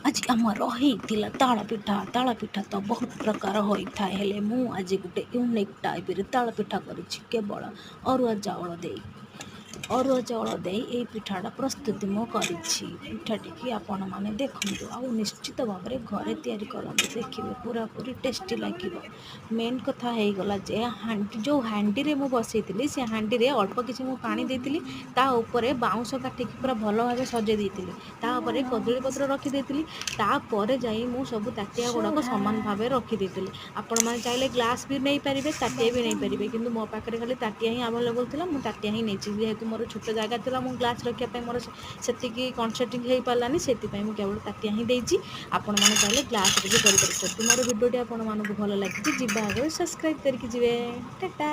आज आमर होइतिला ताଳ ପିଠା ତ ବହୁତ ପ୍ରକାର ହୋଇଥାଏ ହେଲେ ମୁଁ ଆଜି ଗୋଟେ ୟୁନିକ୍ ଟାଇପ୍ରେ ତାଳ ପିଠା କରିଛି କେବଳ ଅରୁଆ ଚାଉଳ ଦେଇ ଏଇ ପିଠାଟା ପ୍ରସ୍ତୁତି ମୁଁ କରିଛି। ପିଠାଟିକି ଆପଣମାନେ ଦେଖନ୍ତୁ ଆଉ ନିଶ୍ଚିତ ଭାବରେ ଘରେ ତିଆରି କରନ୍ତୁ, ଦେଖିବେ ପୁରାପୁରି ଟେଷ୍ଟି ଲାଗିବ। ମେନ୍ କଥା ହେଇଗଲା ଯେ ଯେଉଁ ହାଣ୍ଡିରେ ମୁଁ ବସେଇଥିଲି ସେ ହାଣ୍ଡିରେ ଅଳ୍ପ କିଛି ମୁଁ ପାଣି ଦେଇଥିଲି, ତା ଉପରେ ବାଉଁଶ କାଠିକି ପୁରା ଭଲ ଭାବେ ସଜେଇ ଦେଇଥିଲି, ତାପରେ କଦଳୀପତ୍ର ରଖିଦେଇଥିଲି, ତାପରେ ଯାଇ ମୁଁ ସବୁ ତାଟିଆ ଗୁଡ଼ାକ ସମାନ ଭାବେ ରଖିଦେଇଥିଲି। ଆପଣମାନେ ଚାହିଁଲେ ଗ୍ଲାସ୍ ବି ନେଇପାରିବେ, ତାଟିଆ ବି ନେଇପାରିବେ, କିନ୍ତୁ ମୋ ପାଖରେ ଖାଲି ତାଟିଆ ହିଁ ଆଭେଲେବଲ୍ ଥିଲା, ମୁଁ ତାଟିଆ ହିଁ ନେଇଛି। ଯେହେତୁ ମୋର ଛୋଟ ଜାଗା ଥିଲା, ମୁଁ ଗ୍ଲାସ୍ ରଖିବା ପାଇଁ ମୋର ସେତିକି କନସେଣ୍ଟ୍ରିଂ ହେଇପାରିଲାନି, ସେଥିପାଇଁ ମୁଁ କେବଳ ତାଟିଆ ହିଁ ଦେଇଛି। ଆପଣମାନେ ଚାହିଁଲେ ଗ୍ଲାସ୍ରେ ବି କରିପାରିବେ। ଯଦି ମୋର ଭିଡ଼ିଓଟି ଆପଣମାନଙ୍କୁ ଭଲ ଲାଗିଛି ଯିବା ଆଗରେ ସବସ୍କ୍ରାଇବ୍ କରିକି ଯିବେ। ଟାଟା।